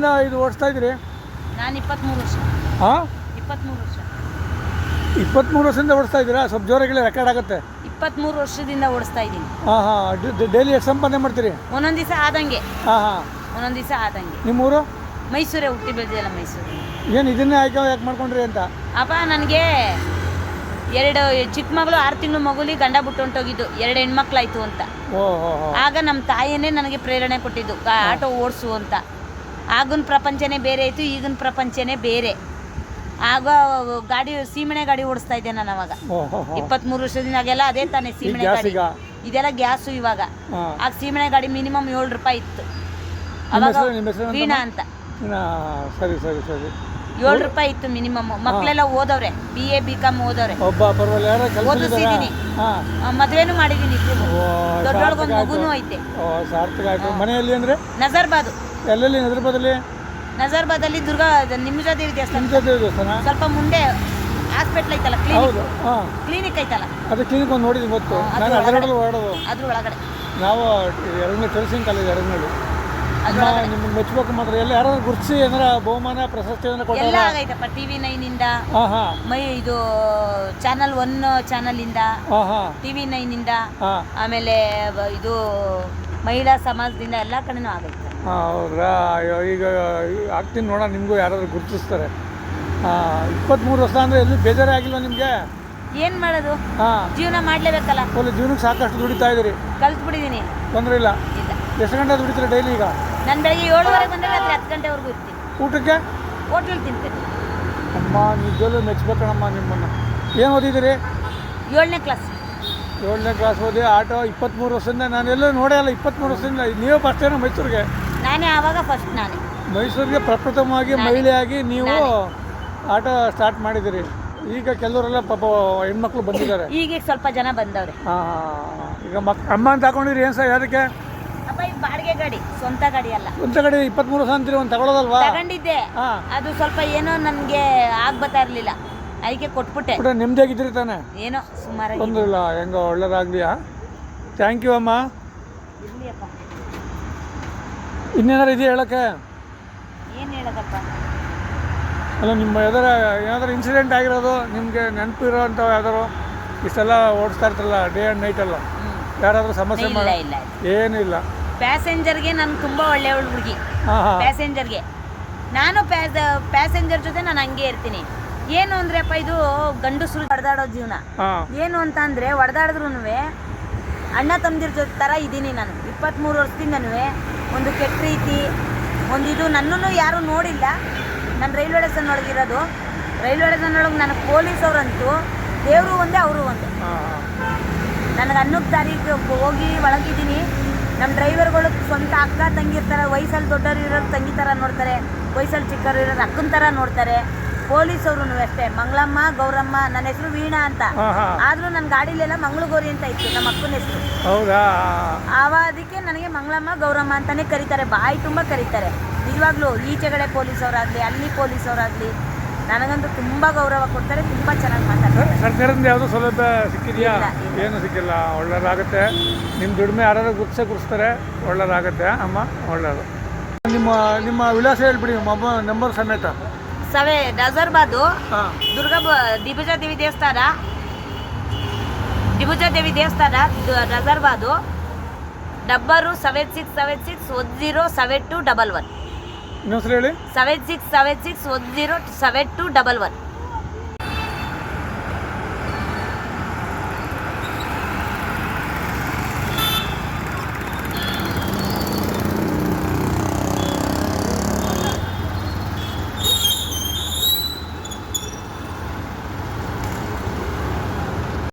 ವರ್ಷದಿಂದ ಇದು ಓಡಿಸ್ತಾ ಇದ್ದೀರಿ? ನಾನು 23 ವರ್ಷ. ಹಾಂ, 23 ವರ್ಷ. 23 ವರ್ಷದಿಂದ ಓಡಿಸ್ತಾ ಇದ್ದೀರಾ? ಸ್ವಲ್ಪ ಜೋರಾಗಿ ರೆಕಾರ್ಡ್ ಆಗುತ್ತೆ. 23 ವರ್ಷದಿಂದ ಓಡಿಸ್ತಾ ಇದ್ದೀನಿ. ಹಾಂ ಹಾಂ. ಡೈಲಿ ಎಷ್ಟು ಸಂಪಾದನೆ ಮಾಡ್ತೀರಿ? ಒಂದೊಂದು ದಿವಸ ಆದಂಗೆ. ಹಾಂ ಹಾಂ. ಒಂದೊಂದು ದಿವಸ ಆದಂಗೆ. ನಿಮ್ಮೂರು? ಮೈಸೂರೇ, ಹುಟ್ಟಿ ಬೆಳೆದಿಲ್ಲ ಮೈಸೂರು. ಏನು ಇದನ್ನೇ ಆಯ್ಕೆ ಯಾಕೆ ಮಾಡ್ಕೊಂಡ್ರಿ ಅಂತ? ಅಪ್ಪ ನನಗೆ 2 ಚಿಕ್ಕ ಮಗಳು 6 ತಿಂಗಳು ಮಗುಲಿ ಗಂಡ ಬಿಟ್ಟು ಹೊಂಟೋಗಿದ್ದು, 2 ಹೆಣ್ಮಕ್ಳಾಯ್ತು ಅಂತ. ಆಗ ನಮ್ಮ ತಾಯಿಯೇ ನನಗೆ ಪ್ರೇರಣೆ ಕೊಟ್ಟಿದ್ದು ಆಟೋ ಓಡಿಸು ಅಂತ. ಆಗಿನ ಪ್ರಪಂಚನೇ ಬೇರೆ ಇತ್ತು, ಈಗಿನ ಪ್ರಪಂಚನೇ ಬೇರೆ. ಆಗ ಗಾಡಿ ಸೀಮೆಣ್ಣೆ ಗಾಡಿ ಓಡಿಸ್ತಾ ಇದ್ದೆ ನಾನು ಅವಾಗ. 23 ವರ್ಷದಿಂದ ಆಗೆಲ್ಲ ಅದೇ ತಾನೇ ಸೀಮೆಣ್ಣೆ ಗಾಡಿ. ಇದೆಲ್ಲ ಗ್ಯಾಸು ಇವಾಗ. ಆಗ ಸೀಮೆಣ್ಣೆ ಗಾಡಿ ಮಿನಿಮಮ್ 7 ರೂಪಾಯಿ ಇತ್ತು ಅವಾಗ. ವೀಣಾ ಅಂತ. ಸರಿ ಸರಿ ಸರಿ. 7 ರೂಪಾಯಿ ಇತ್ತು ಮಿನಿಮಮ್. ಮಕ್ಕಳೆಲ್ಲ ಓದವ್ರೆ, BA BCom ಓದವ್ರೆ. ಓದಿಸಿದೀನಿ, ಮದ್ವೆನೂ ಮಾಡಿದೀನಿ. ದೊಡ್ಡೊಳಗೊಂದು ಮಗುನೂ ಐತೆ. ಸಾರ್ಥಕ ಆಯ್ತು. ಮನೆಯಲ್ಲಿ ಅಂದ್ರೆ ನಜರ್ಬಾದು. ಎಲ್ಲೆಲ್ಲಿ? ನಜರ್ಬಾದಲ್ಲಿ ದುರ್ಗಾ ನಿಮಿಷಾದೇವಿ ದೇವಸ್ಥಾನ ಸ್ವಲ್ಪ ಮುಂದೆ ಹಾಸ್ಪಿಟ್ಲ್ ಐತಲ್ಲ, ಕ್ಲಿನಿಕ್ ಐತಲ್ಲ, ಅದು ಕ್ಲಿನಿಕ್ ಒಂದು ನೋಡಿದ್ವಿ ಗೊತ್ತು. ನಾನು ಅದ್ರ ಒಳಗಡೆ ನಾವು ಎರಡನೇ ಟೆಲ್ಸಿಂಗ್ ಕಾಲೇಜ್ ಎರಡನೇದು. ನಿಮ್ಗೆ ಮೆಚ್ಚಬೇಕು ಮಾತ್ರ. ಎಲ್ಲ ಯಾರು ಗುರುತಿಸಿ ಏನಾರ ಬಹುಮಾನ ಪ್ರಶಸ್ತಿ ಎಲ್ಲ ಆಗೈತಪ್ಪ. TV9 ಇಂದ, ಇದು ಚಾನಲ್ 1 ಚಾನಲ್ ಇಂದ, TV9 ಇಂದ, ಆಮೇಲೆ ಇದು ಮಹಿಳಾ ಸಮಾಜದಿಂದ ಎಲ್ಲ ಕಡೆನೂ ಆಗೈತೆ. ಹೌದ್ರಾ? ಈಗ ಆಗ್ತೀನಿ ನೋಡ, ನಿಮಗೂ ಯಾರಾದ್ರೂ ಗುರುತಿಸ್ತಾರೆ. 23 ವರ್ಷ ಅಂದರೆ ಎಲ್ಲೂ ಬೇಜಾರೇ ಆಗಿಲ್ಲ ನಿಮಗೆ? ಏನು ಮಾಡೋದು, ಜೀವನ ಮಾಡಲೇಬೇಕಲ್ಲ. ಜೀವನಕ್ಕೆ ಸಾಕಷ್ಟು ದುಡಿತಾ ಇದ್ದೀರಿ? ಕಲ್ತ್ಬಿಟ್ಟಿದ್ದೀನಿ, ತೊಂದರೆ ಇಲ್ಲ. ಎಷ್ಟು ಗಂಟೆ ದುಡಿತೀರಿ ಡೈಲಿ? ಈಗ ನಾನು ಬೆಳಗ್ಗೆ 7:30 ಬಂದರೆ ರಾತ್ರಿ 10 ಗಂಟೆವರೆಗೂ ಇರ್ತೀನಿ. ಊಟಕ್ಕೆ ಹೋಟ್ಲಲ್ಲಿ ತಿಂತೀನಿ. ಅಮ್ಮ ನಿಜಲ್ಲೂ ಮೆಚ್ಚಬೇಕಣಮ್ಮ ನಿಮ್ಮನ್ನು. ಏನು ಓದಿದ್ದೀರಿ? 7ನೇ ಕ್ಲಾಸ್. 7ನೇ ಕ್ಲಾಸ್ ಓದಿ ಆಟೋ 23 ವರ್ಷದಿಂದ ನಾನೆಲ್ಲೂ ನೋಡೇ ಅಲ್ಲ. 23 ವರ್ಷದಿಂದ ನೀವೇ ಫಸ್ಟ್ ಏನೋ ಮೈಸೂರಿಗೆ? ನಾನೇ ಆವಾಗ ಫಸ್ಟ್. ನಾನೇ ಮೈಸೂರಿಗೆ ಪ್ರಪ್ರಥಮವಾಗಿ ಮಹಿಳೆಯಾಗಿ ನೀವು ಆಟೋ ಸ್ಟಾರ್ಟ್ ಮಾಡಿದ್ದೀರಿ. ಈಗ ಕೆಲವರೆಲ್ಲ ಪಾಪ ಹೆಣ್ಮಕ್ಳು ಬಂದಿದ್ದಾರೆ. ಈಗ ಸ್ವಲ್ಪ ಜನ ಬಂದವ್ರೆ. ಈಗ ಅಮ್ಮ ಅಂತ ಹಾಕೊಂಡಿರಿ? ಏನು ಸರ್ ಯಾರಕ್ಕೆ? ಅಪ್ಪ ಈ ಬಾಡಿಗೆ ಗಾಡಿ, ಸ್ವಂತ ಗಾಡಿ ಅಲ್ಲ. ಸ್ವಂತ ಗಾಡಿ 23 ವರ್ಷ ಅಂತೀರಿ, ಒಂದು ತಗೊಳ್ಳೋದಲ್ವಾ? ತಗೊಂಡಿದ್ದೆ, ಅದು ಸ್ವಲ್ಪ ಏನೋ ನನಗೆ ಆಗ್ಬತ್ತಾ ಇರಲಿಲ್ಲ, ಅದಕ್ಕೆ ಕೊಟ್ಬಿಟ್ಟೆ. ನಿಮ್ದಾಗಿದ್ರಿ ತಾನೆ? ಏನೋ ಸುಮಾರು ತೊಂದರೆ ಇಲ್ಲ, ಹೆಂಗೋ ಒಳ್ಳೇದಾಗ್ಲಿಯಾ. ಥ್ಯಾಂಕ್ ಯು ಅಮ್ಮ. ಇರ್ಲಿಯಪ್ಪ. ಇನ್ನೇನಾರು ಇದೆಯಾ ಹೇಳೋಕ್ಕೆ? ಏನು ಹೇಳೋದಪ್ಪ? ಅಲ್ಲ, ನಿಮ್ಮ ಏನಾದರೂ ಇನ್ಸಿಡೆಂಟ್ ಆಗಿರೋದು ನಿಮಗೆ ನೆನಪು ಇರೋಂಥ ಯಾವ್ದಾರು? ಇಷ್ಟೆಲ್ಲ ಓಡಿಸ್ತಾ ಇರ್ತಾರಲ್ಲ ಡೇ ಆ್ಯಂಡ್ ನೈಟ್ ಎಲ್ಲ, ಯಾರಾದರೂ ಸಮಸ್ಯೆ ಇಲ್ಲ. ಏನಿಲ್ಲ. ಪ್ಯಾಸೆಂಜರ್ಗೆ ನಾನು ತುಂಬ ಒಳ್ಳೆಯ ಹುಡುಗಿ. ಪ್ಯಾಸೆಂಜರ್ಗೆ ನಾನು ಪ್ಯಾಸೆಂಜರ್ ಜೊತೆ ನಾನು ಹಂಗೆ ಇರ್ತೀನಿ. ಏನು ಅಂದ್ರೆ ಅಪ್ಪ, ಇದು ಗಂಡಸರು ಹೊಡೆದಾಡೋ ಜೀವನ. ಏನು ಅಂತ ಅಂದರೆ, ಹೊಡೆದಾಡಿದ್ರು ಅಣ್ಣ ತಮ್ಮದಿರ ಜೊತೆ ಥರ ಇದ್ದೀನಿ ನಾನು. 23 ವರ್ಷದಿಂದನೂ ಒಂದು ಕೆಟ್ಟ ರೀತಿ, ಒಂದು ಇದು ನನ್ನನ್ನು ಯಾರೂ ನೋಡಿಲ್ಲ. ನಾನು ರೈಲ್ವೆ ಸ್ಟೇಷನ್ ಒಳಗಿರೋದು. ರೈಲ್ವೆ ಸ್ಟೇಷನ್ ಒಳಗೆ ನನಗೆ ಪೊಲೀಸವ್ರಂತೂ ದೇವರು ಒಂದೇ, ಅವರು ಒಂದೇ. ನನಗೆ ಅನ್ನಕ್ಕೆ ದಾರಿಗೆ ಹೋಗಿ ಒಳಗಿದ್ದೀನಿ. ನಮ್ಮ ಡ್ರೈವರ್ಗಳು ಸ್ವಂತ ಅಕ್ಕ ತಂಗಿ ಇರ್ತಾರೆ. ವಯಸ್ಸಲ್ಲಿ ದೊಡ್ಡವರು ಇರೋರು ತಂಗಿ ಥರ ನೋಡ್ತಾರೆ, ವಯಸ್ಸಲ್ಲಿ ಚಿಕ್ಕವರು ಇರೋರು ಅಕ್ಕನ ಥರ ನೋಡ್ತಾರೆ. ಪೊಲೀಸವ್ರು ಅಷ್ಟೇ, ಮಂಗಳಮ್ಮ, ಗೌರಮ್ಮ. ನನ್ನ ಹೆಸರು ವೀಣಾ ಅಂತ, ಆದರೂ ನನ್ನ ಗಾಡಿಲೆಲ್ಲ ಮಂಗಳಗೌರಿ ಅಂತ ಇತ್ತು ನಮ್ಮ ಅಕ್ಕನ ಹೆಸರು. ಅದಕ್ಕೆ ನನಗೆ ಮಂಗಳಮ್ಮ, ಗೌರಮ್ಮ ಅಂತಾನೆ ಕರೀತಾರೆ, ಬಾಯಿ ತುಂಬ ಕರೀತಾರೆ. ನಿಜವಾಗ್ಲೂ ಈಚೆಗಡೆ ಪೊಲೀಸವರಾಗಲಿ, ಅಲ್ಲಿ ಪೊಲೀಸವರಾಗಲಿ ನನಗಂತೂ ತುಂಬ ಗೌರವ ಕೊಡ್ತಾರೆ, ತುಂಬ ಚೆನ್ನಾಗಿ ಮಾತಾಡ್ತಾರೆ. ಸರ್ಕಾರದಿಂದ ಯಾವುದೋ ಸೌಲಭ್ಯ ಸಿಕ್ಕಿದೆಯಾ? ಏನು ಸಿಕ್ಕಿಲ್ಲ. ಒಳ್ಳೇದಾಗುತ್ತೆ. ನಿಮ್ಮ ದುಡಿಮೆ ಯಾರು ಗುರ್ತಿಸ್ತಾರೆ, ಒಳ್ಳೇದಾಗುತ್ತೆ ಅಮ್ಮ, ಒಳ್ಳೇದು. ನಿಮ್ಮ ವಿಳಾಸ ಹೇಳ್ಬಿಡಿ, ನಂಬರ್ ಸಮೇತ. ನಜರ್ಬಾದು, ದಿಬುಜಾದೇವಿ ದೇವಸ್ಥಾನ, ನಜರ್ಬಾದು. ನಂಬರು 7676107211. ಇನ್ನೊಂದ್ಸಲ ಹೇಳಿ. 7676107211.